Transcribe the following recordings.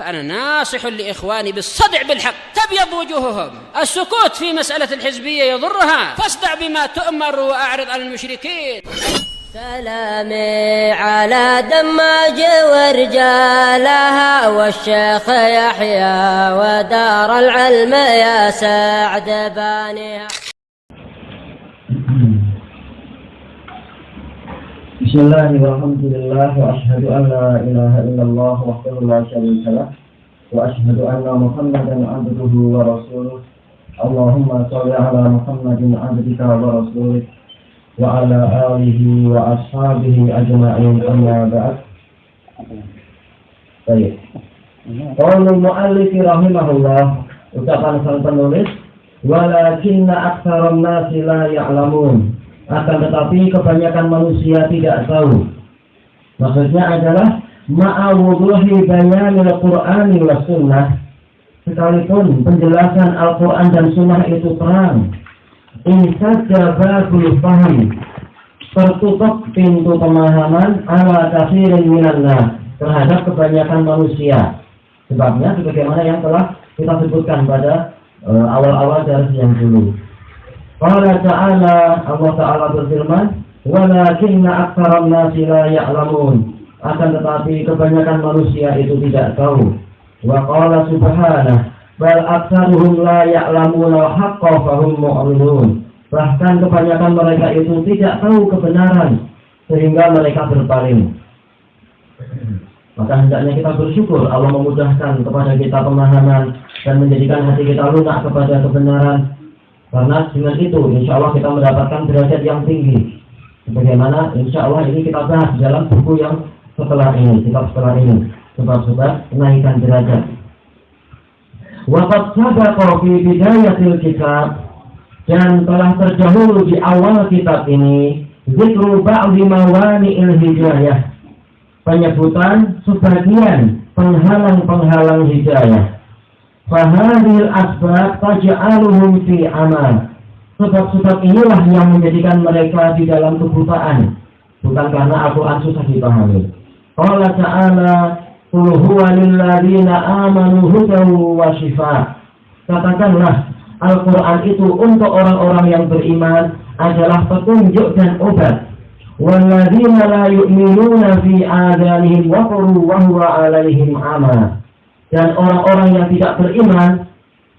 فأنا ناصح لإخواني بالصدع بالحق، تبيض وجوههم. السكوت في مسألة الحزبية يضرها، فاصدع بما تؤمر وأعرض عن المشركين. سلامي على دماج ورجالها والشيخ يحيى ودار العلم يا سعد بانيها. بسم الله والحمد لله وأشهد أن لا إله إلا الله وحده لا شريك له وأشهد أن محمدا عبده ورسوله. اللهم صل على محمد عبدك ورسولك وعلى آله وأصحابه أجمعين أما بعد. Baik. Qaulul mu'allif rahimahullah, ucapan sang penulis, walakinna aktsarun nasi la ya'lamun. Akan tetapi kebanyakan manusia tidak tahu. Maksudnya adalah ma'awuduhi bayanil Qur'ani wa sunnah, sekalipun penjelasan Al-Quran dan sunnah itu terang, insajja babul faham, tertutup pintu pemahaman ala katsirin minan nas, terhadap kebanyakan manusia. Sebabnya sebagaimana yang telah kita sebutkan pada awal-awal dari yang dulu. Qala ta'ala, Allah Ta'ala berfirman, walakinna aktsarun nasi la ya'lamun. Akan tetapi kebanyakan manusia itu tidak tahu. Wa qala subhanahu, bal aktsaruhum la ya'lamuna al-haqqa fahum mu'ridun. Bahkan kebanyakan mereka itu tidak tahu kebenaran sehingga mereka berpaling. Maka hendaknya kita bersyukur Allah memudahkan kepada kita pemahaman dan menjadikan hati kita lunak kepada kebenaran. Karena dengan itu insya Allah kita mendapatkan derajat yang tinggi. Sebagaimana insya Allah ini kita bahas dalam buku yang setelah ini, kitab setelah ini, sebab-sebab kenaikan derajat. Waqad sabaqa fi bidayatil kitab, dan telah terdahulu di awal kitab ini zikru ba'di mawani'il hidayah, penyebutan sebagian penghalang-penghalang hidayah. Fahadil asbab taj'aluhum fi amal. Sebab-sebab inilah yang menjadikan mereka di dalam kebutaan, bukan karena Al-Quran susah dipahami. Qala ta'ala, qul huwa lilladzina amanu hudan wa shifaa. Katakanlah, Al-Quran itu untuk orang-orang yang beriman adalah petunjuk dan obat. Walladzina la yu'minuna fi adanihim waqru wa huwa 'alaihim 'ama. Dan orang-orang yang tidak beriman,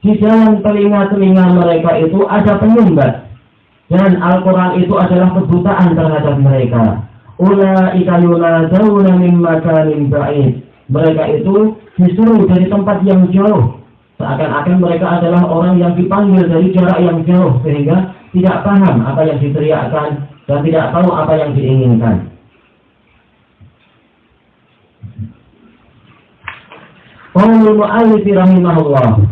di dalam telinga-telinga mereka itu ada penyumbat, dan Al-Quran itu adalah kebutaan terhadap mereka. Ulaika yunadawna min makanin ba'id. Mereka itu disuruh dari tempat yang jauh, seakan-akan mereka adalah orang yang dipanggil dari jarak yang jauh, sehingga tidak paham apa yang diteriakkan dan tidak tahu apa yang diinginkan. Qaulul mu'allif rahimahullah.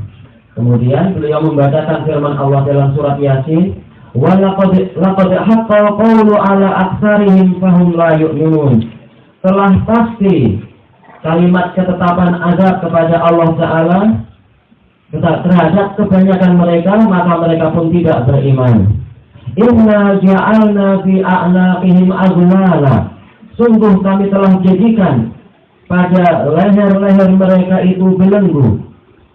Kemudian beliau membacakan firman Allah dalam surat Yasin, wa laqad haqqa qawlu ala aktsarihim fahum la yu'minun. Telah pasti kalimat ketetapan azab kepada Allah Ta'ala terhadap kebanyakan mereka, maka mereka pun tidak beriman. Inna ja'alna fi a'naqihim aghlala. Sungguh kami telah jadikan pada leher-leher mereka itu belenggu.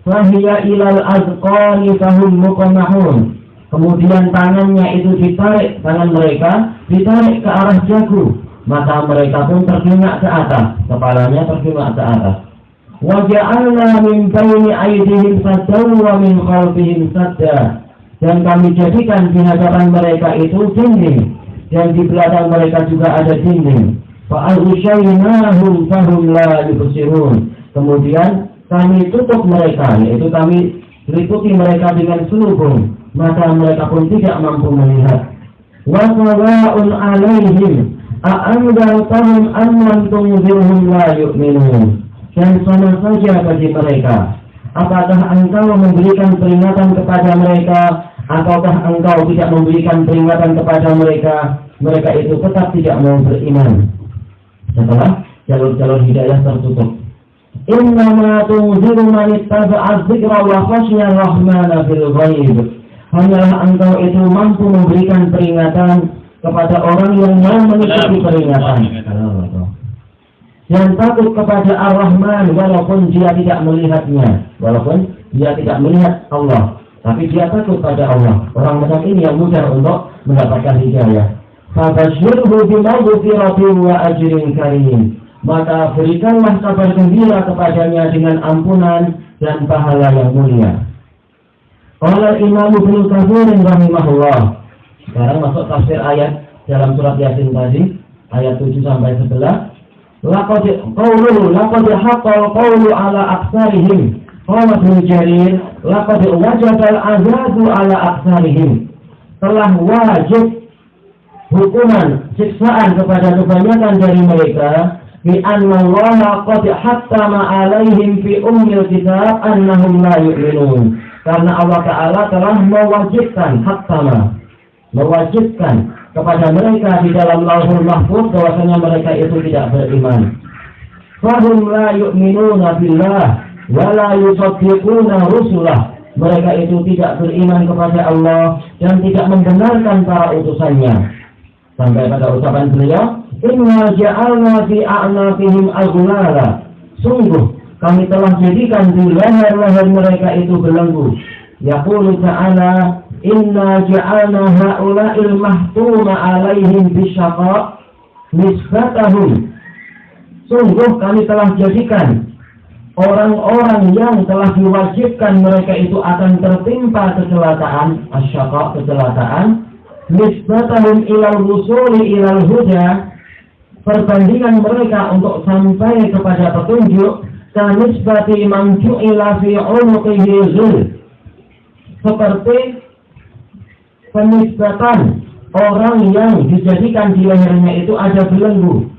Fahiya ilal azqani fahum muqmahun. Kemudian tangannya itu ditarik, tangan mereka ditarik ke arah jagu, maka mereka pun tergengak ke atas, kepalanya tergengak ke atas. Wa ja'alna min baini aydihim saddan wa min khalfihim sadda. Dan kami jadikan di hadapan mereka itu dinding, dan di belakang mereka juga ada dinding. Fa'aghshaynahum fahum la yubsirun. Kemudian kami tutup mereka, yaitu kami liputi mereka dengan selubung, maka mereka pun tidak mampu melihat. Wa sawa'un 'alaihim a'anzartahum am lam tunzirhum la yu'minun. Dan sama saja bagi mereka, apakah engkau memberikan peringatan kepada mereka ataukah engkau tidak memberikan peringatan kepada mereka, mereka itu tetap tidak mau beriman. Setelah jalur-jalur hidayah tertutup. Innama tunziru man ittaba'a dzikra wa khashiya ar-rahmana bil ghaib. Hanyalah engkau itu mampu memberikan peringatan kepada orang yang mau mengikuti peringatan. dan takut kepada Ar-Rahman walaupun dia tidak melihatnya, walaupun dia tidak melihat Allah, tapi dia takut pada Allah. Orang macam ini yang mudah untuk mendapatkan hidayah. Fabashshirhu bimaghfiratin wa ajrin karim. Maka berikanlah kabar gembira kepadanya dengan ampunan dan pahala yang mulia. Qala Imam Ibnu Katsir rahimahullah. Sekarang masuk tafsir ayat dalam surat Yasin tadi, ayat 7 sampai 11. Laqad haqqal qawlu ala aktsarihim. Qala Ibnu Jarir, laqad wajaba al-'adzabu ala aktsarihim. Telah wajib hukuman siksaan kepada kebanyakan dari mereka, bi anna Allah qad hattama 'alaihim fi ummil kitab annahum la yu'minun. Karena Allah Ta'ala telah mewajibkan kepada mereka di dalam Lauhul Mahfuz bahwasanya mereka itu tidak beriman. Fahum la yu'minuna billah wa la yusaddiquna rusulah. Mereka itu tidak beriman kepada Allah dan tidak membenarkan para utusannya. Sampai pada ucapan beliau, inna ja'alna fi a'naqihim aghlala. Sungguh kami telah jadikan di leher-leher mereka itu belenggu. Yaqulu ta'ala, inna ja'alna ha'ula'il mahtuma 'alaihim bisyaqa nisbatahum. Sungguh kami telah jadikan orang-orang yang telah diwajibkan mereka itu akan tertimpa kecelakaan, asyaqa, kecelakaan, nisbatahum ilal wusuli ilal huda, perbandingan mereka untuk sampai kepada petunjuk, kanisbati man ju'ila fi 'unuqihi ghil, seperti penisbatan orang yang dijadikan di lehernya itu ada belenggu.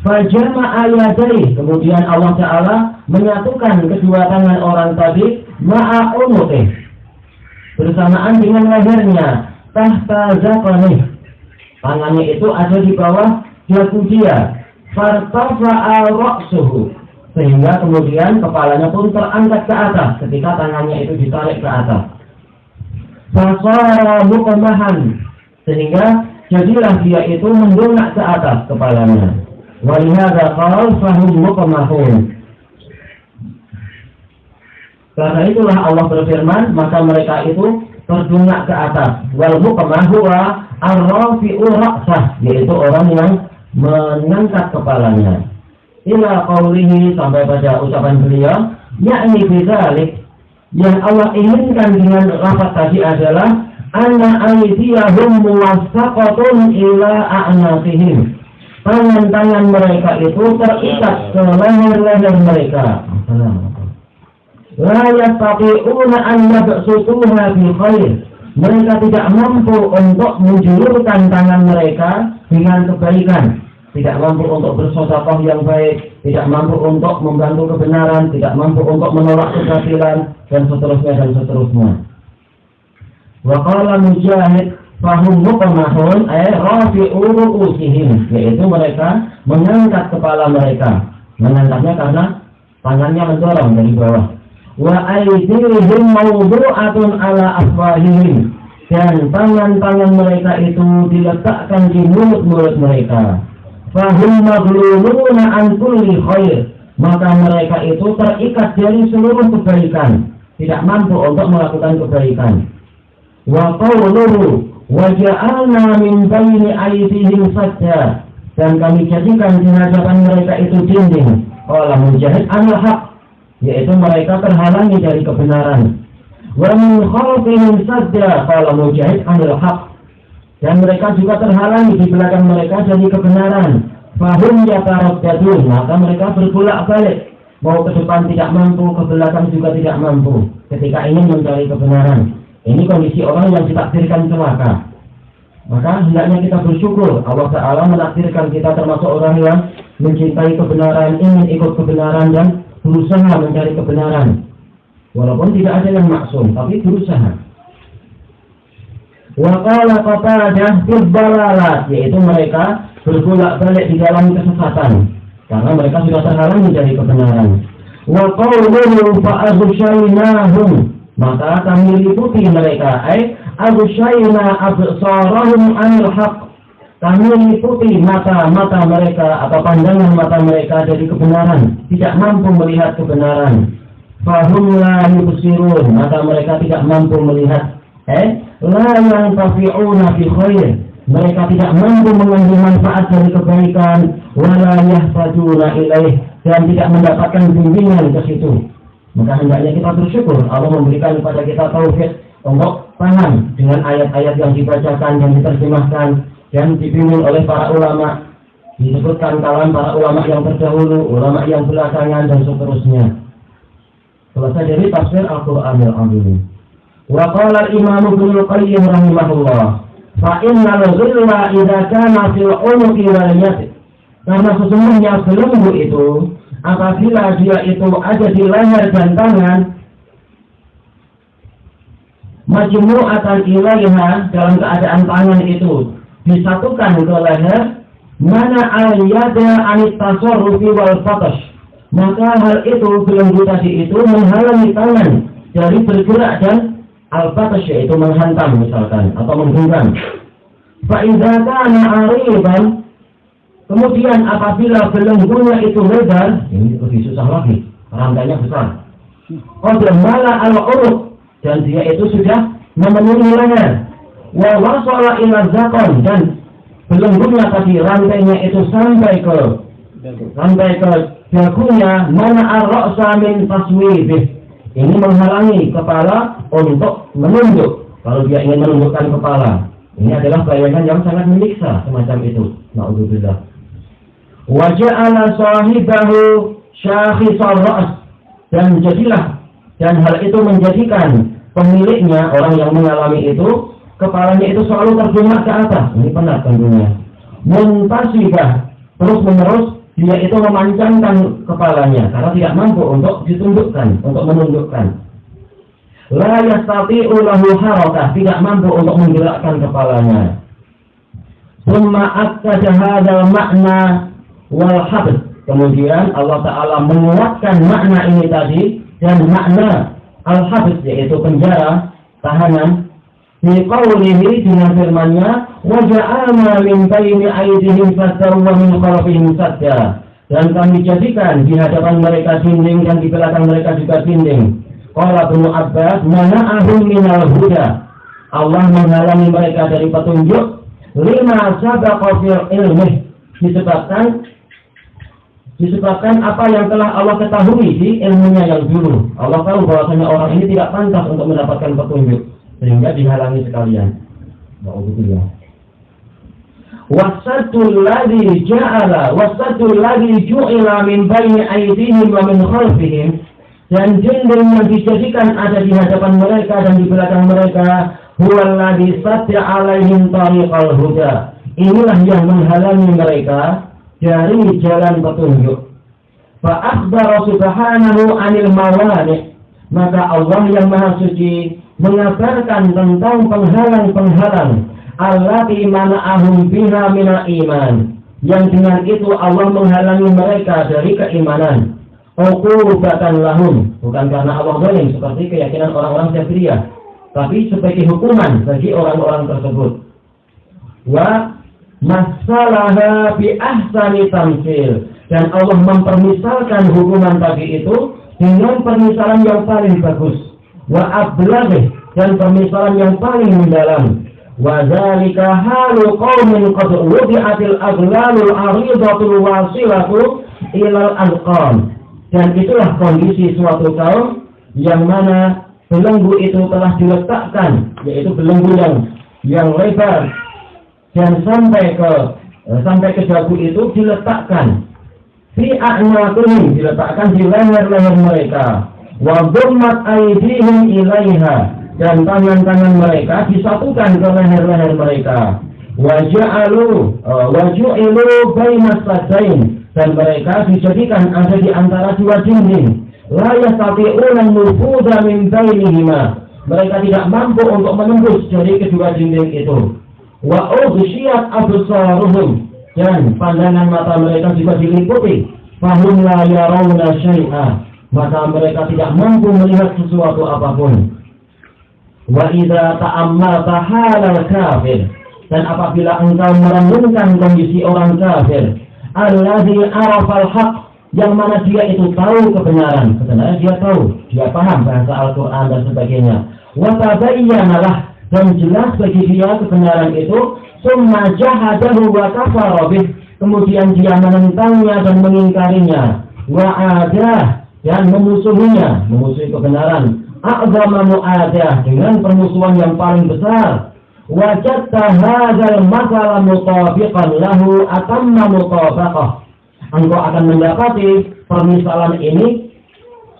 Fajama ayadai, kemudian Allah Ta'ala menyatukan kedua tangan orang tadi ma'a unuqih, bersamaan dengan lehernya, tahta zaqanih, tangannya itu ada di bawah dagu dia, fartafa'a ra'suhu, sehingga kemudian kepalanya pun terangkat ke atas ketika tangannya itu ditarik ke atas. Fasara muqamahan, sehingga jadilah dia itu mendongak ke atas kepalanya. Walihada qala fahum muqamahun. Karena itulah Allah berfirman, maka mereka itu terdongak ke atas. Wal muqamah huwa ar-rafi'u ra'sah, yaitu orang yang mengangkat kepalanya. Ila qaulihi, sampai pada ucapan beliau, yakni bidzalik, yang Allah inginkan dengan lafaz tadi adalah anna aydiyahum muwassaqatun ila a'naqihim. Tangan-tangan mereka itu terikat ke leher-leher mereka. La yastati'una an yabsutuha bi khair. Mereka tidak mampu untuk menjulurkan tangan mereka dengan kebaikan, tidak mampu untuk bersedekah yang baik, tidak mampu untuk membantu kebenaran, tidak mampu untuk menolak kebatilan, dan seterusnya. Wa qala Mujahid, fahum muqamahun ay rafi'u ru'usihim, yaitu mereka mengangkat kepala mereka. Mengangkatnya karena tangannya mendorong dari bawah. Wa aydihim mawdu'atun ala afwahihim, dan tangan-tangan mereka itu diletakkan di mulut-mulut mereka. Fahum maghluluna an kulli khair, maka mereka itu terikat dari seluruh kebaikan, tidak mampu untuk melakukan kebaikan. Wa qawluhu wa ja'alna min baini aydihim sadda, dan kami jadikan di hadapan mereka itu dinding. Qala Mujahid anil haq, yaitu mereka terhalangi dari kebenaran. Wa min khalfihim sadda, qala Mujahid anil haq, dan mereka juga terhalangi di belakang mereka dari kebenaran. Fahum yataraddadun, maka mereka berbolak-balik, mau ke depan tidak mampu, ke belakang juga tidak mampu ketika ingin mencari kebenaran. Ini kondisi orang yang ditakdirkan celaka. Maka hendaknya kita bersyukur Allah Ta'ala menakdirkan kita termasuk orang yang mencintai kebenaran, ingin ikut kebenaran dan berusaha mencari kebenaran. Walaupun tidak ada yang maksum, tapi berusaha. Wa qala Qatadah fil dalalah, yaitu mereka berbolak-balik di dalam kesesatan karena mereka sudah terhalangi dari kebenaran. Wa qawluhu fa aghshaynahum, maka kami liputi mereka, aghshayna absarahum anil haq, kami meliputi mata mereka atau pandangan mata mereka dari kebenaran, tidak mampu melihat kebenaran. Fahum la yubsirun, mata mereka tidak mampu melihat. La yantafi'una fi khair, mereka tidak mampu mengambil manfaat dari kebaikan. Wala yahtajuna ilaih, dan tidak mendapatkan bimbingan ke situ. Maka hendaknya kita bersyukur Allah memberikan kepada kita taufik untuk paham dengan ayat-ayat yang dibacakan dan diterjemahkan dan dibimbing oleh para ulama. Disebutkan kalam para ulama yang terdahulu, ulama yang belakangan, dan seterusnya. Selesai dari tafsir Al-Qur'anil Azim. Wa qala al-Imam Ibnu Qayyim rahimahullah, fa innal ghilla idza kana fil unuqi wal yad. Karena sesungguhnya belenggu itu apabila dia itu ada di leher dan tangan, majmu'atan ilaiha, dalam keadaan tangan itu disatukan ke leher, mana al-yada anit tasarrufi wal fatash, maka hal itu belenggu tadi itu menghalangi tangan dari bergerak dan al-fatash, yaitu menghantam misalkan atau menggenggam. Fa idza kana ariban, kemudian apabila belenggunya itu lebar, ini lebih susah lagi, rantainya besar. Qad mala al-uruq, dan dia itu sudah memenuhi leher. Wa wasala ila zakon, dan belenggunya tadi rantainya itu sampai ke dagunya. Mana ar-ra'sa min taswibih, ini menghalangi kepala untuk menunduk. Kalau dia ingin menundukkan kepala, ini adalah bayangan yang sangat menyiksa semacam itu. Na'udzubillah. Wa ja'ala sahibahu syakhsar ra's, dan hal itu menjadikan pemiliknya, orang yang mengalami itu, kepalanya itu selalu terjungak ke atas. Ini penat tentunya. Muntasibah, terus menerus dia itu memancangkan kepalanya karena tidak mampu untuk ditundukkan, untuk menundukkan. La yastati'u lahu harakah, tidak mampu untuk menggerakkan kepalanya. Summa akkada hadzal makna wal habs, kemudian Allah Ta'ala menguatkan makna ini tadi dan makna al-habs, yaitu penjara, tahanan, di qawlihi, dengan firman-Nya, wa ja'alna min bayni aydihim saddan wa min khalfihim sadda, dan kami jadikan di hadapan mereka dinding dan di belakang mereka juga dinding. Qala Ibnu Abbas, mana'ahum minal huda, Allah menghalangi mereka dari petunjuk, lima sabaqa fil ilmih, disebabkan apa yang telah Allah ketahui di ilmunya yang dulu. Allah tahu bahwasanya orang ini tidak pantas untuk mendapatkan petunjuk, sehingga dihalangi sekalian. Wa'udzubillah. Wasadul ladzi ju'ila min baini aydihim wa min khalfihim, dan dinding yang dijadikan ada di hadapan mereka dan di belakang mereka, huwal ladzi sadda 'alaihim tariqal huda, inilah yang menghalangi mereka dari jalan petunjuk. Fa akhbara subhanahu 'anil mawani', maka Allah yang Maha Suci mengabarkan tentang penghalang-penghalang allati mana'ahum biha minal iman, yang dengan itu Allah menghalangi mereka dari keimanan. Uqubatan lahum, bukan karena Allah zalim seperti keyakinan orang-orang Jabriyah, tapi sebagai hukuman bagi orang-orang tersebut. Wa masalaha bi ahsani tamsil, dan Allah mempermisalkan hukuman tadi itu dengan permisalan yang paling bagus. Wa ablagh, dan permisalan yang paling mendalam. Wa dzalika halu qaumin qad wudi'atil aglalul 'aridatul wasilatu ilal anqam, dan itulah kondisi suatu kaum yang mana belenggu itu telah diletakkan, yaitu belenggu yang lebar dan sampai ke dagu itu diletakkan fi a'naqihim, diletakkan di leher-leher mereka. Wa dhammat aydihim ilaiha, dan tangan-tangan mereka disatukan ke leher-leher mereka. Wa ju'ilu bainas sadain, dan mereka dijadikan ada di antara dua dinding. La yastati'una nufuza min bainihima, mereka tidak mampu untuk menembus dari kedua dinding itu. Wa ughshiyat absaruhum, dan pandangan mata mereka juga diliputi. Fahum la yarawna syai'a, maka mereka tidak mampu melihat sesuatu apapun. Wa idza ta'ammalta halal kafir, Dan apabila engkau merenungkan kondisi orang kafir, allazi arafal haq, yang mana dia itu tahu kebenaran, sebenarnya dia tahu, dia paham bahasa Al-Quran dan sebagainya. Wa tabayyanalah, dan jelas bagi dia kebenaran itu. Summa jahadahu wa kafara bih, kemudian dia menentangnya dan mengingkarinya. Wa adah, dan memusuhinya, memusuhi kebenaran. A'zama mu'adah, dengan permusuhan yang paling besar. Wajadta hadzal masala mutabiqan lahu atamma mutabaqah, engkau akan mendapati permisalan ini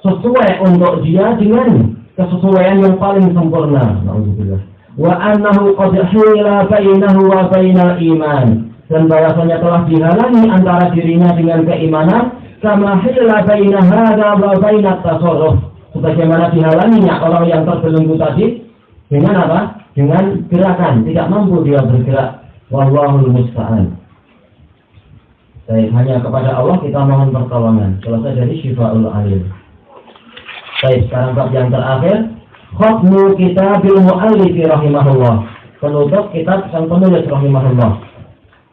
sesuai untuk dia dengan kesesuaian yang paling sempurna. Alhamdulillah. Wa annahu qad hila bainahu wa bainal iman, dan bahwasanya telah dihalangi antara dirinya dengan keimanan, kama hila baina hadza wa bainat tasarruf, sebagaimana dihalanginya orang yang terbelenggu tadi dengan apa? Dengan gerakan, tidak mampu dia bergerak. Wallahul musta'an. Baik, hanya kepada Allah kita mohon pertolongan. Selesai dari Syifaul Alim. Baik, sekarang bab yang terakhir, khatmu kitabil mu'allif rahimahullah, penutup kitab sang penulis rahimahullah.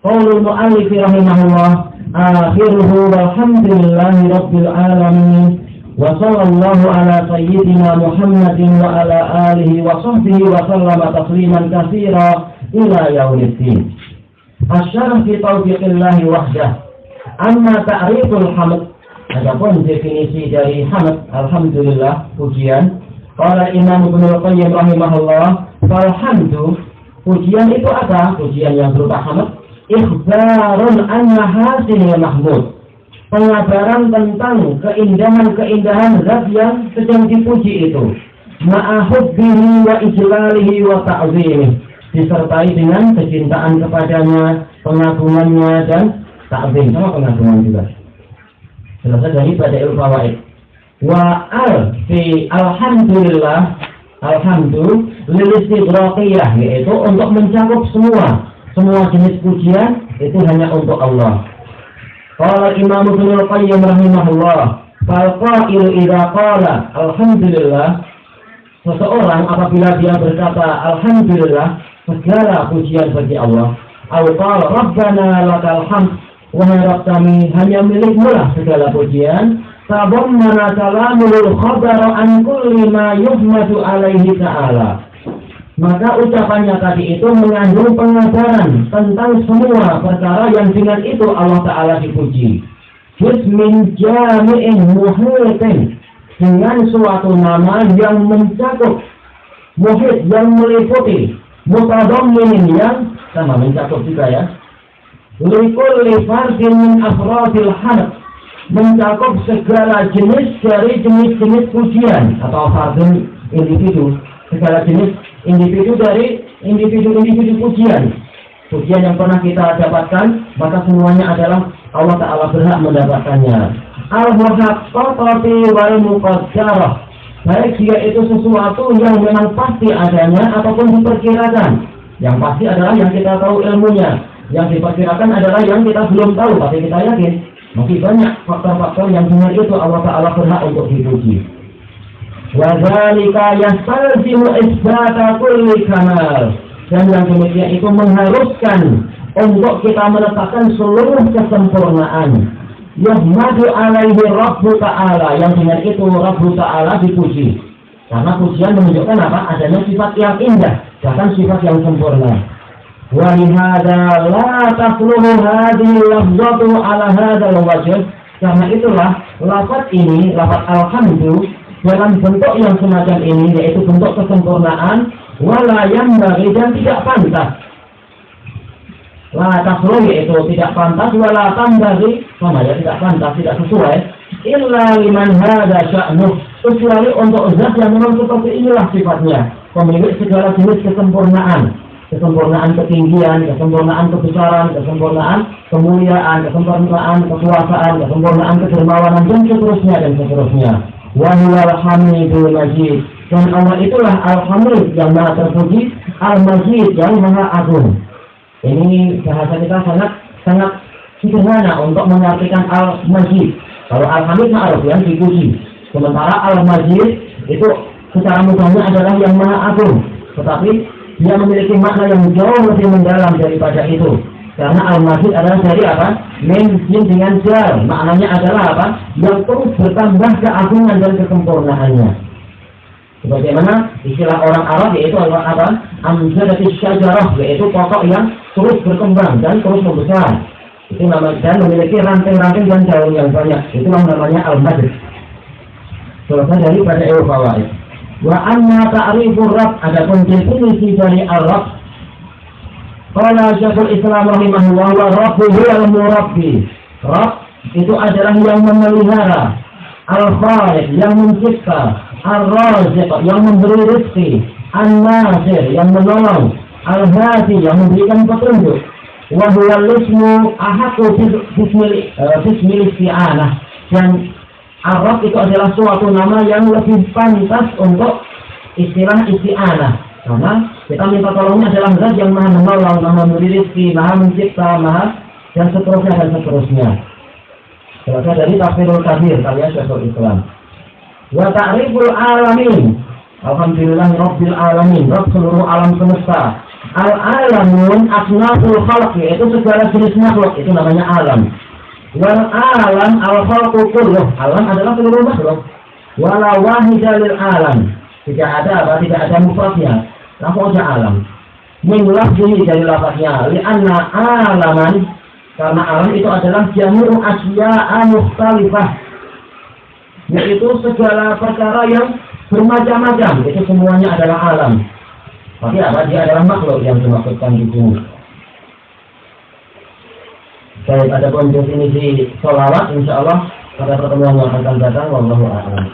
Qaulul mu'allif rahimahullah, akhiruhu walhamdulillahi rabbil alamin. Wa sallallahu ala sayyidina Muhammadin wa ala alihi wa sahbihi wa sallama tasliman katsira ila yaumiddin. Asyarah fi taufiqillahi wahdah. Amma ta'riful hamd, adapun definisi dari hamd, alhamdulillah, pujian. Qala Imam Ibnu Qayyim rahimahullah, fal hamdu, pujian itu apa? Pujian yang berupa hamd, ikhbarun an mahasinil mahmud, pengabaran tentang keindahan-keindahan zat yang sedang dipuji itu. Ma'ahubbihi wa ijlalihi wa ta'zimih, disertai dengan kecintaan kepadanya, pengagungannya dan ta'zim, sama pengagungan juga. Selesai dari Bada'iul Fawaid. Wa al fi alhamdulillah, alhamdulillah lil istighraqiyah, yaitu untuk mencakup semua jenis pujian itu hanya untuk Allah. Qala Imam Ibnu Qayyim rahimahullah, fal qa'il idza qala alhamdulillah, seseorang apabila dia berkata alhamdulillah, segala pujian bagi Allah, atau qala rabbana lakal hamd, wahai Rabb kami, hanya milikmu lah segala pujian, tabammana kalamul khabar an kulli ma yuhmadu alaihi ta'ala, maka ucapannya tadi itu mengandung pengabaran tentang semua perkara yang dengan itu Allah Ta'ala dipuji. Bismin jami'in muhitin, dengan suatu nama yang mencakup, muhit yang meliputi, mutadamminin yang sama mencakup juga ya. Likulli fardin min afradil hamd, mencakup segala jenis dari jenis-jenis pujian, atau fardin individu, segala jenis individu dari individu-individu pujian yang pernah kita dapatkan, maka semuanya adalah Allah Ta'ala berhak mendapatkannya. Al-muhaqqaqati wal muqaddarah, baik dia itu sesuatu yang memang pasti adanya ataupun diperkirakan. Yang pasti adalah yang kita tahu ilmunya, yang diperkirakan adalah yang kita belum tahu tapi kita yakin. Masih banyak faktor-faktor yang dengan itu Allah Ta'ala berhak untuk dipuji. Wa dzalika yastalzimu isbata kulli kamal, dan yang demikian itu mengharuskan untuk kita menetapkan seluruh kesempurnaan. Yahmadu alaihi Rabbu Ta'ala, yang dengan itu Rabbu Ta'ala dipuji, karena pujian menunjukkan apa? Adanya sifat yang indah, bahkan sifat yang sempurna. Wa lihada la tasluhu hadhihi lafzatu ala hadzal wajh, karena itulah lafaz ini, lafaz alhamdulillah, dalam bentuk yang semacam ini, yaitu bentuk kesempurnaan, wala yanbaghi, dan tidak pantas. La tasluh, yaitu tidak pantas, wala tambaghi, sama ya, tidak pantas, tidak sesuai, illa liman hadza sya'nuh, kecuali untuk zat yang memang seperti inilah sifatnya, pemilik segala jenis kesempurnaan, kesempurnaan ketinggian, kesempurnaan kebesaran, kesempurnaan kemuliaan, kesempurnaan kekuasaan, kesempurnaan kedermawanan, dan seterusnya. Wa huwal hamidul majid, dan Allah itulah al-hamid yang maha terpuji, al-majid yang maha agung. Ini bahasa kita sangat sederhana untuk mengartikan al-majid. Kalau al-hamid ma'ruf yang dipuji, sementara al-majid itu secara mudahnya adalah yang maha agung. Tetapi dia memiliki makna yang jauh lebih mendalam daripada itu. Karena al-mazid adalah dari apa? Min jin dengan jar. Maknanya adalah apa? Yang terus bertambah keagungan dan kesempurnaannya. Sebagaimana istilah orang Arab yaitu apa? Amjadatis syajarah, yaitu pokok yang terus berkembang dan terus membesar. Itu namanya, dan memiliki ranting-ranting dan daun yang banyak. Itulah namanya al-mazid. Selesai daripada fawaid. Wa amma ta'rifur rabb, adapun definisi dari al-rabb. Qala Syekhul Islam rahimahullah wa rabbu huwal murabbi. Rabb itu adalah yang memelihara, al-khaliq yang mencipta, ar-raziq yang memberi rezeki, an-nasir yang menolong, al-hadi yang memberikan petunjuk. Wa huwal ismu ahaqu bismil isti'anah. Dan Ar-Rabb itu adalah suatu nama yang lebih pantas untuk istilah isti'anah. Karena kita minta tolongnya adalah zat yang maha menolong, maha memberi rezeki, maha mencipta, maha dan seterusnya. Selesai dari Tafsirul Kabir karya Syekhul Islam. Wa ta'riful alamin. Alhamdulillah Rabbil alamin, Rabb seluruh alam semesta. Al-alamun asnaful khalq, yaitu segala jenis makhluk, itu namanya alam. Wal alam al-khalqu kulluh, alam adalah seluruh makhluk. Wala wahida lil alam, tidak ada mufradnya, langsung aja alam. Min lafzihi dari lafaznya, li'anna alaman, karena alam itu adalah jami'u asya'a mukhtalifah, yaitu segala perkara yang bermacam-macam, itu semuanya adalah alam. Tapi apa? Dia adalah makhluk yang dimaksudkan di sini. Baik, ada pun definisi sholawat, insya Allah pada pertemuan yang akan datang. Wallahu a'lam.